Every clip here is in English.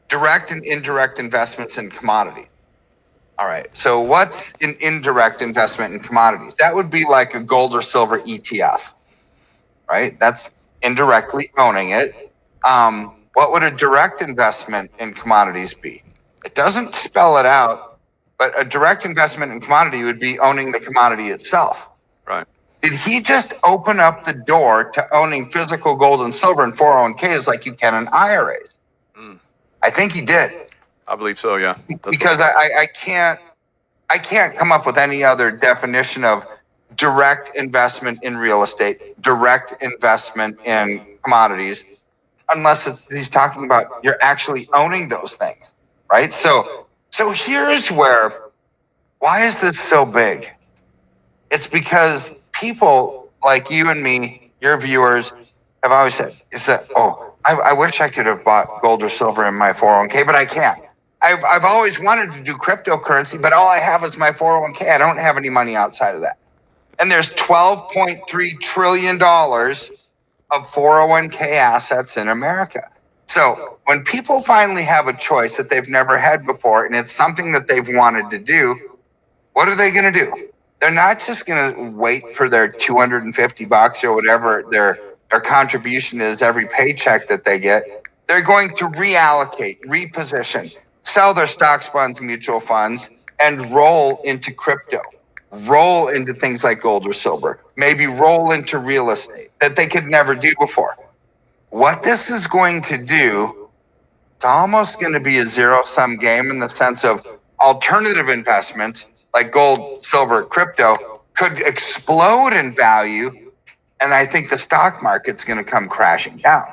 direct and indirect investments in commodities. All right. So what's an indirect investment in commodities? That would be like a gold or silver ETF, right? That's indirectly owning it. What would a direct investment in commodities be? It doesn't spell it out, but a direct investment in commodity would be owning the commodity itself. Right. Did he just open up the door to owning physical gold and silver in 401ks like you can in IRAs? I think he did. I believe so, yeah. Because I can't come up with any other definition of direct investment in real estate, direct investment in commodities, unless he's talking about you're actually owning those things, right? So here's why is this so big? It's because people like you and me, your viewers, have always said, oh, I wish I could have bought gold or silver in my 401k, but I can't. I've always wanted to do cryptocurrency, but all I have is my 401k. I don't have any money outside of that. And there's $12.3 trillion of 401k assets in America. So when people finally have a choice that they've never had before, and it's something that they've wanted to do, what are they going to do? They're not just going to wait for their $250 or whatever their contribution is every paycheck that they get. They're going to reallocate, reposition, sell their stocks, bonds, mutual funds, and roll into crypto, roll into things like gold or silver, maybe roll into real estate that they could never do before. What this is going to do, it's almost going to be a zero-sum game in the sense of alternative investments like gold, silver, crypto could explode in value. And I think the stock market's going to come crashing down.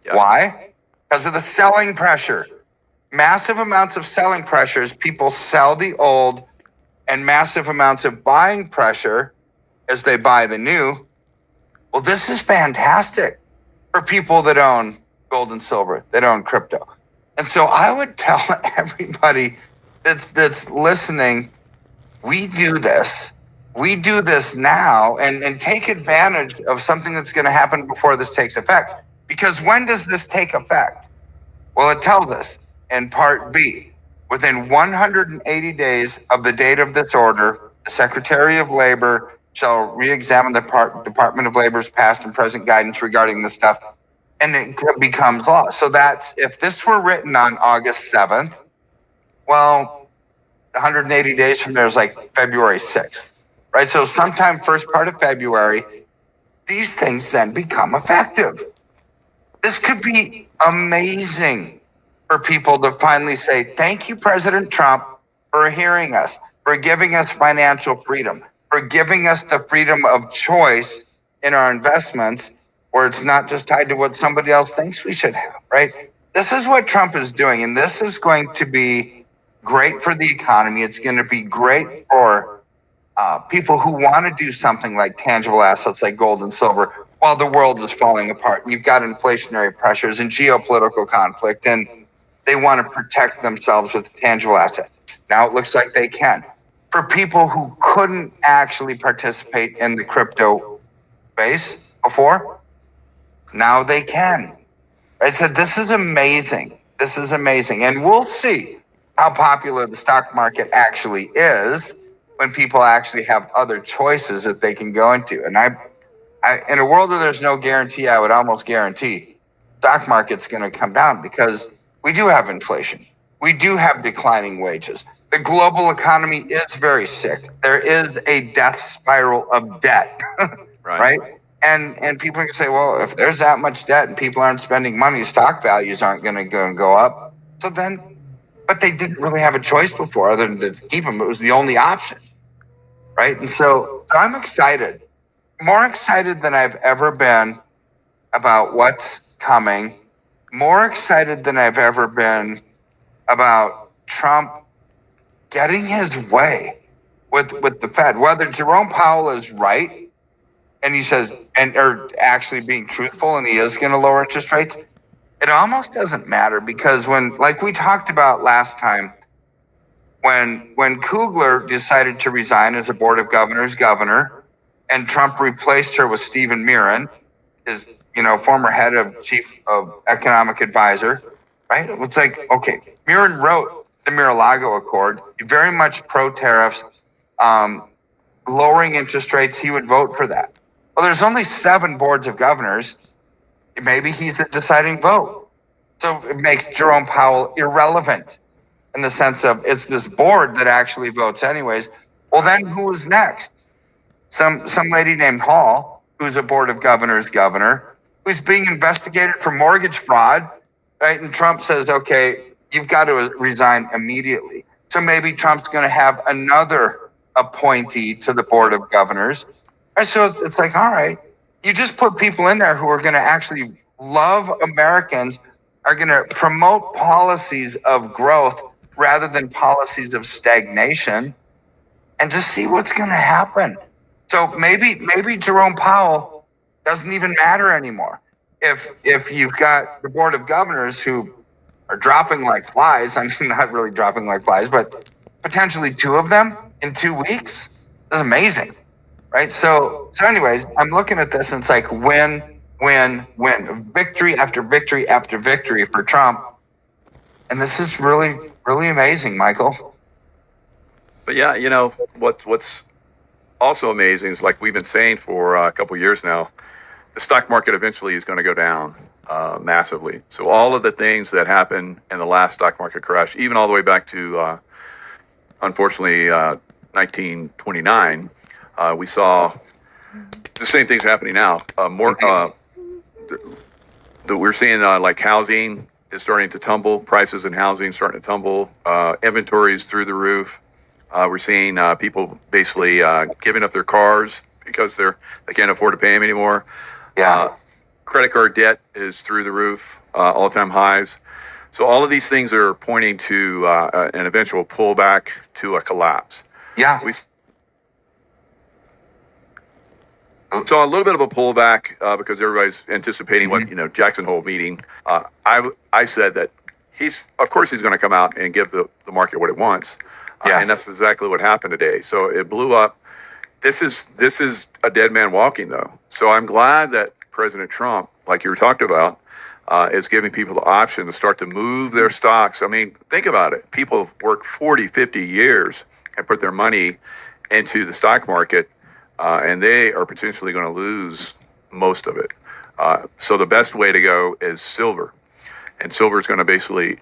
Yeah. Why? Because of the selling pressure. Massive amounts of selling pressure as people sell the old, and massive amounts of buying pressure as they buy the new. Well, this is fantastic for people that own gold and silver, that own crypto. And so I would tell everybody that's listening, we do this now and take advantage of something that's going to happen before this takes effect. Because when does this take effect? Well, it tells us in Part B, within 180 days of the date of this order, the Secretary of Labor shall re-examine the Department of Labor's past and present guidance regarding this stuff, and it becomes law. So that's, if this were written on August 7th, well, 180 days from there is like February 6th, right? So sometime first part of February, these things then become effective. This could be amazing for people to finally say, thank you, President Trump, for hearing us, for giving us financial freedom, for giving us the freedom of choice in our investments, where it's not just tied to what somebody else thinks we should have, right? This is what Trump is doing, and this is going to be great for the economy. It's going to be great for people who want to do something like tangible assets like gold and silver while the world is falling apart. And you've got inflationary pressures and geopolitical conflict, and they want to protect themselves with tangible assets. Now it looks like they can. For people who couldn't actually participate in the crypto space before, now they can. I said, this is amazing. This is amazing. And we'll see how popular the stock market actually is when people actually have other choices that they can go into. And I in a world where there's no guarantee, I would almost guarantee stock market's going to come down because we do have inflation. We do have declining wages. The global economy is very sick. There is a death spiral of debt, right? And people can say, well, if there's that much debt and people aren't spending money, stock values aren't going to go up. So then, but they didn't really have a choice before other than to keep them. It was the only option, right? And so I'm excited, more excited than I've ever been about what's coming, more excited than I've ever been about Trump getting his way with the Fed. Whether Jerome Powell is right, and he says, or actually being truthful, and he is going to lower interest rates, it almost doesn't matter, because when, like we talked about last time, when Kugler decided to resign as a Board of Governors governor, and Trump replaced her with Stephen Miran, his former head of chief of economic advisor, right? It's like, okay, Mirren wrote the Mar-a-Lago Accord, very much pro-tariffs, lowering interest rates. He would vote for that. Well, there's only 7 boards of governors. Maybe he's the deciding vote. So it makes Jerome Powell irrelevant in the sense of it's this board that actually votes anyways. Well, then who is next? Some lady named Hall, who's a board of governors governor, who's being investigated for mortgage fraud, right? And Trump says, okay, you've got to resign immediately. So maybe Trump's going to have another appointee to the board of governors. And so it's like, all right, you just put people in there who are going to actually love Americans, are going to promote policies of growth rather than policies of stagnation, and just see what's going to happen. So maybe Jerome Powell doesn't even matter anymore. If you've got the board of governors who are dropping like flies, I mean, not really dropping like flies, but potentially 2 of them in 2 weeks, that's amazing, right? So anyways, I'm looking at this and it's like win, victory after victory after victory for Trump. And this is really, really amazing, Michael. But yeah, you know, what's also amazing is, like we've been saying for a couple of years now, the stock market eventually is going to go down massively. So all of the things that happened in the last stock market crash, even all the way back to, unfortunately, 1929, we saw the same things happening now. We're seeing like housing is starting to tumble, prices in housing starting to tumble, inventories through the roof. We're seeing people basically giving up their cars because they can't afford to pay them anymore. Yeah. Credit card debt is through the roof, all-time highs. So all of these things are pointing to an eventual pullback to a collapse. Yeah. We saw a little bit of a pullback because everybody's anticipating what, Jackson Hole meeting. I said that of course he's going to come out and give the market what it wants. Yeah. And that's exactly what happened today. So it blew up. This is a dead man walking, though. So I'm glad that President Trump, like you were talking about, is giving people the option to start to move their stocks. I mean, think about it. People have worked 40, 50 years and put their money into the stock market, and they are potentially going to lose most of it. So the best way to go is silver. And silver is going to basically,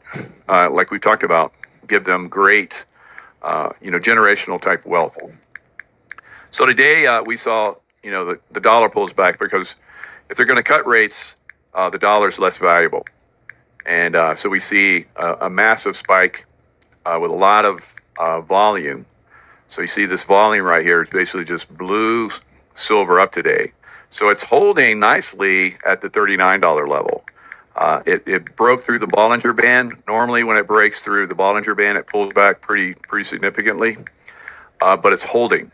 like we talked about, give them great generational type wealth. So today we saw, the dollar pulls back because if they're going to cut rates, the dollar is less valuable. And so we see a massive spike with a lot of volume. So you see this volume right here is basically just blew silver up today. So it's holding nicely at the $39 level. It broke through the Bollinger Band. Normally, when it breaks through the Bollinger Band, it pulls back pretty significantly, but it's holding.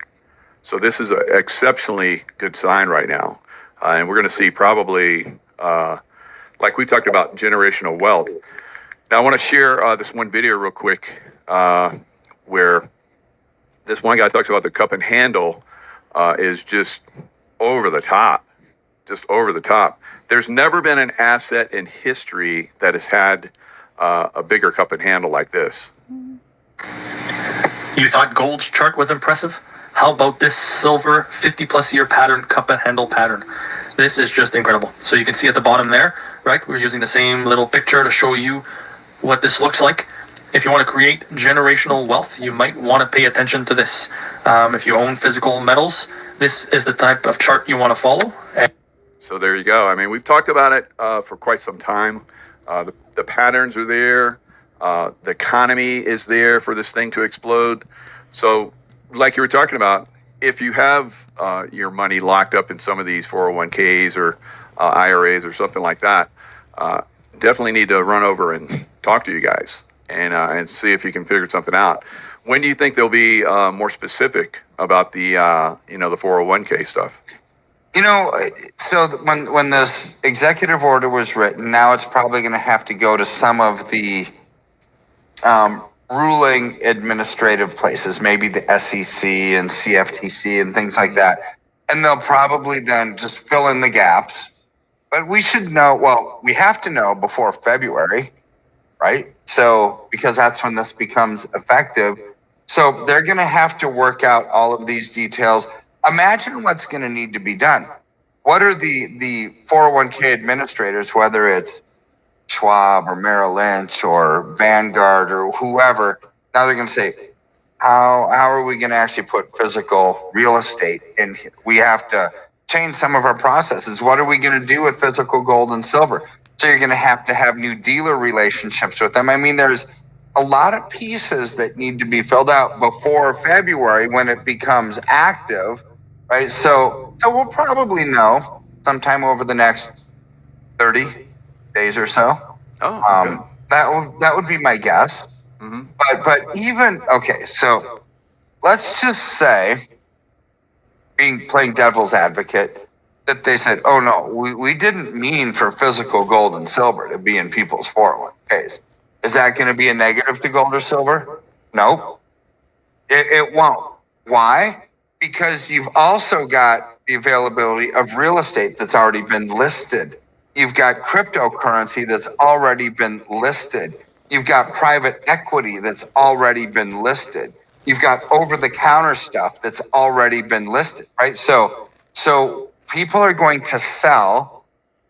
So this is an exceptionally good sign right now, and we're going to see probably, like we talked about, generational wealth. Now, I want to share this one video real quick, where this one guy talks about the cup and handle is just over the top. Just over the top. There's never been an asset in history that has had a bigger cup and handle like this. You thought gold's chart was impressive? How about this silver 50-plus year pattern, cup and handle pattern? This is just incredible. So you can see at the bottom there, right? We're using the same little picture to show you what this looks like. If you want to create generational wealth, you might want to pay attention to this. If you own physical metals, this is the type of chart you want to follow. So there you go. I mean, we've talked about it for quite some time. The patterns are there. The economy is there for this thing to explode. So like you were talking about, if you have your money locked up in some of these 401ks or IRAs or something like that, definitely need to run over and talk to you guys and see if you can figure something out. When do you think they'll be more specific about the the 401k stuff? So when this executive order was written, now it's probably going to have to go to some of the ruling administrative places, maybe the SEC and CFTC and things like that. And they'll probably then just fill in the gaps. But we should know, we have to know before February, right? So, because that's when this becomes effective. So, they're going to have to work out all of these details. Imagine what's going to need to be done. What are the 401k administrators, whether it's Schwab or Merrill Lynch or Vanguard or whoever, now they're going to say, how are we going to actually put physical real estate in here? We have to change some of our processes. What are we going to do with physical gold and silver? So you're going to have new dealer relationships with them. I mean, there's a lot of pieces that need to be filled out before February when it becomes active, right? So we'll probably know sometime over the next 30 days or so. Oh, okay. That would be my guess. Mhm. But even okay, so let's just say, playing devil's advocate, that they said, "Oh no, we didn't mean for physical gold and silver to be in people's 401ks." Is that going to be a negative to gold or silver? Nope, it won't. Why? Because you've also got the availability of real estate that's already been listed. You've got cryptocurrency that's already been listed. You've got private equity that's already been listed. You've got over-the-counter stuff that's already been listed, right? So people are going to sell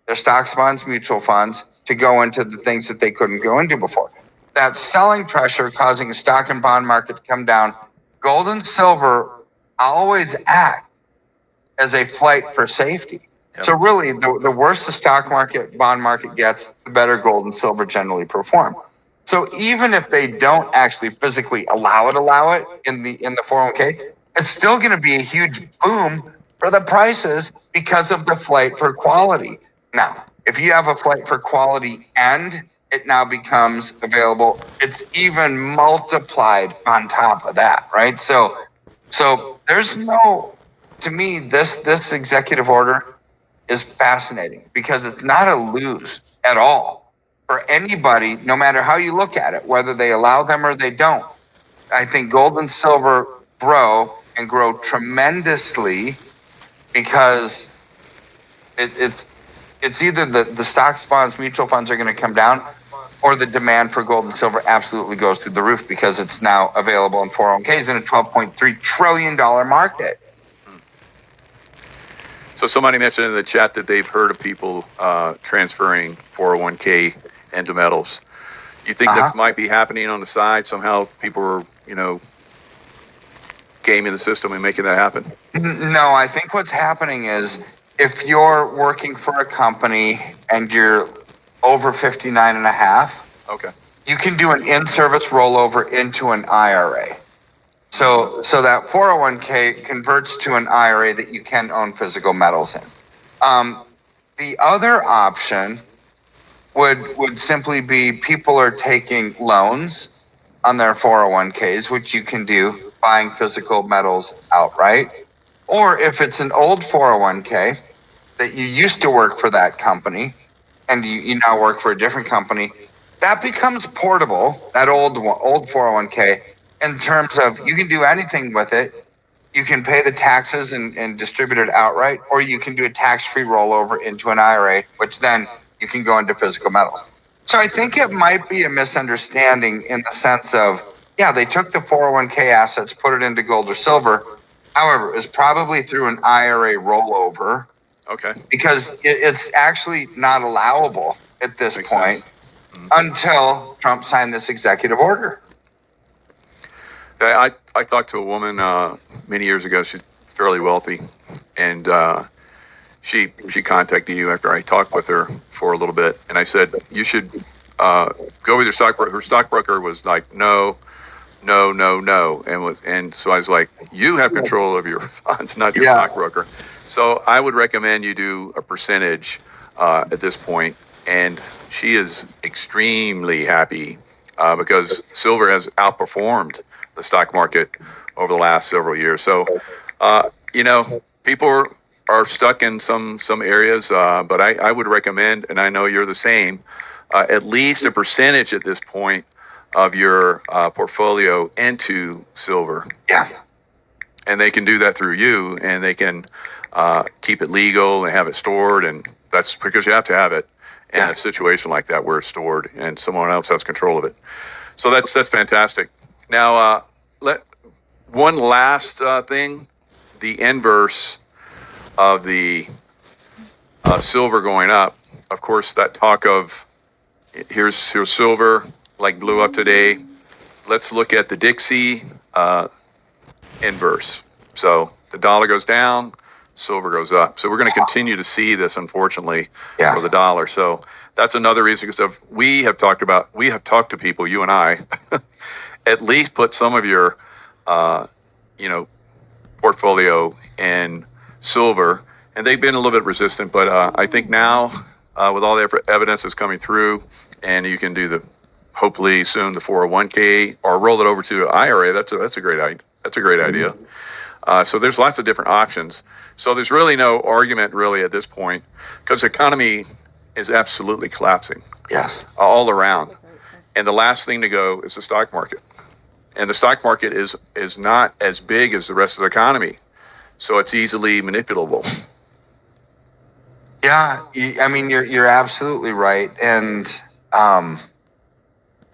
their stocks, bonds, mutual funds to go into the things that they couldn't go into before. That selling pressure causing the stock and bond market to come down. Gold and silver always act as a flight for safety. Yep. So really, the worse the stock market, bond market gets, the better gold and silver generally perform. So even if they don't actually physically allow it in the 401k, it's still going to be a huge boom for the prices because of the flight for quality. Now, if you have a flight for quality and it now becomes available, it's even multiplied on top of that, right? So there's no, to me, this executive order is fascinating because it's not a lose at all for anybody, no matter how you look at it, whether they allow them or they don't. I think gold and silver grow and grow tremendously because it's either the stocks, bonds, mutual funds are going to come down, or the demand for gold and silver absolutely goes through the roof because it's now available in 401ks in a $12.3 trillion market. So somebody mentioned in the chat that they've heard of people transferring 401k into metals. You think that might be happening on the side? Somehow people are, gaming the system and making that happen? No, I think what's happening is if you're working for a company and you're over 59 and a half, Okay. you can do an in-service rollover into an IRA. So that 401k converts to an IRA that you can own physical metals in. The other option would simply be people are taking loans on their 401ks, which you can do buying physical metals outright. Or if it's an old 401k that you used to work for that company and you now work for a different company, that becomes portable, that old 401k, in terms of you can do anything with it. You can pay the taxes and distribute it outright, or you can do a tax-free rollover into an IRA, which then you can go into physical metals. So I think it might be a misunderstanding in the sense of, yeah, they took the 401k assets, put it into gold or silver. However, it was probably through an IRA rollover Okay. because it's actually not allowable at this Makes point sense. until Trump signed this executive order. I talked to a woman many years ago. She's fairly wealthy, and she contacted you after I talked with her for a little bit, and I said you should go with your stockbroker. Her stockbroker was like, no, and so I was like, you have control of your funds, not your stockbroker. So I would recommend you do a percentage at this point, and she is extremely happy because silver has outperformed the stock market over the last several years. So, people are stuck in some areas, but I would recommend, and I know you're the same, at least a percentage at this point of your portfolio into silver. Yeah. And they can do that through you, and they can keep it legal and have it stored, and that's because you have to have it. in Yeah. a situation like that where it's stored and someone else has control of it. So that's fantastic. Now, let one last thing: the inverse of the silver going up. Of course, that talk of here's silver like blew up today. Let's look at the Dixie inverse. So the dollar goes down, silver goes up. So we're going to continue to see this, unfortunately, Yeah. for the dollar. So that's another reason, because we have talked to people, you and I, at least put some of your, you know, portfolio in silver, and they've been a little bit resistant. But I think now, with all the evidence that's coming through, and you can do hopefully soon the 401k or roll it over to an IRA. That's a great idea. That's a great idea. So there's lots of different options. So there's really no argument really at this point, because the economy is absolutely collapsing Yes. all around. And the last thing to go is the stock market. And the stock market is not as big as the rest of the economy. So it's easily manipulable. Yeah, I mean, you're absolutely right, and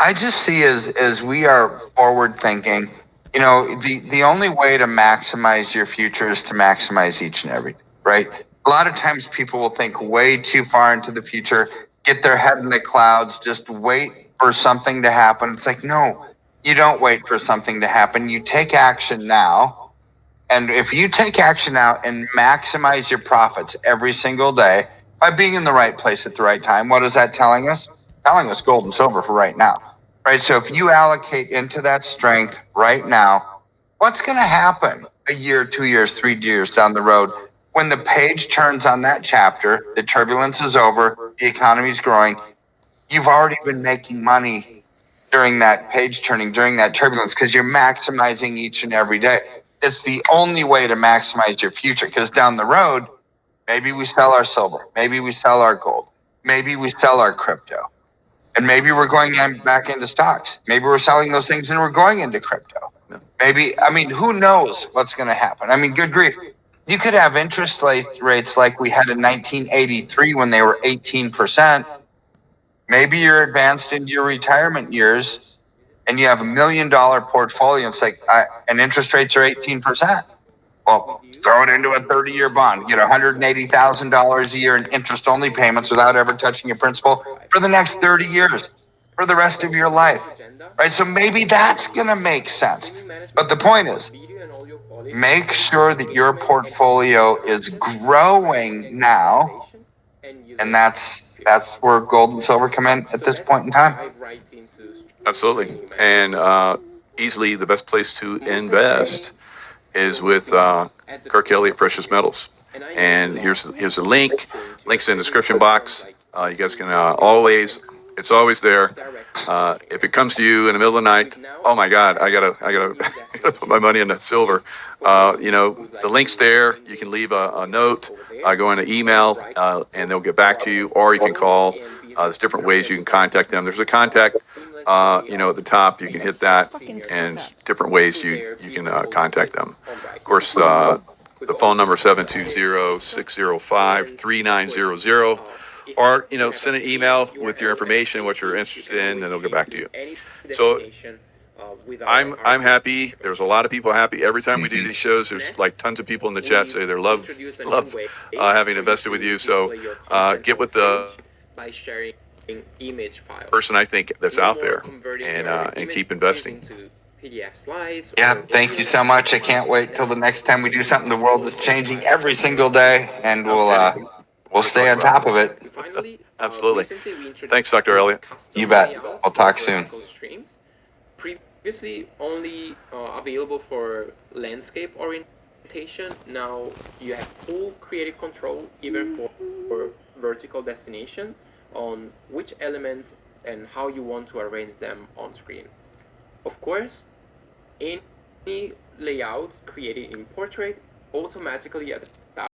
I just see as we are forward thinking, you know, the only way to maximize your future is to maximize each and every day, right? A lot of times people will think way too far into the future, get their head in the clouds, just wait for something to happen. It's like, no, you don't wait for something to happen. You take action now. And if you take action now and maximize your profits every single day by being in the right place at the right time, what is that telling us? Telling us gold and silver for right now. Right. So if you allocate into that strength right now, what's going to happen a year, 2 years, 3 years down the road when the page turns on that chapter, the turbulence is over, the economy is growing, you've already been making money during that page turning, during that turbulence, because you're maximizing each and every day. It's the only way to maximize your future, because down the road, maybe we sell our silver, maybe we sell our gold, maybe we sell our crypto, and maybe we're going back into stocks. Maybe we're selling those things and we're going into crypto. Maybe, I mean, who knows what's going to happen? I mean, good grief. You could have interest rates like we had in 1983 when they were 18%. Maybe you're advanced into your retirement years and you have $1 million portfolio. It's like, and interest rates are 18%. Well, throw it into a 30-year bond, get $180,000 a year in interest-only payments without ever touching your principal for the next 30 years, for the rest of your life, right? So maybe that's going to make sense. But the point is, make sure that your portfolio is growing now, and that's where gold and silver come in at this point in time. Absolutely. And easily the best place to invest is with Kirk Elliott Precious Metals. And here's a link. Links in the description box. You guys can it's always there. If it comes to you in the middle of the night, oh my God, I gotta put my money in that silver. You know, the link's there. You can leave a note, go into email, and they'll get back to you, or you can call. There's different ways you can contact them. There's a contact, you know, at the top. You can hit that, and different ways you can contact them. Of course, the phone number 720-605-3900, or you know, send an email with your information, what you're interested in, and they'll get back to you. So I'm happy. There's a lot of people happy every time we do these shows. There's like tons of people in the chat say they love having invested with you. So get with the person I think that's out there, and keep investing. Yeah, thank you so much. I can't wait till the next time we do something. The world is changing every single day, and we'll stay on top of it. Absolutely. Thanks, Dr. Elliott. You bet. I'll talk soon. Previously only available for landscape orientation. Now you have full creative control, even for vertical destination, on which elements and how you want to arrange them on screen. Of course, any layout created in portrait automatically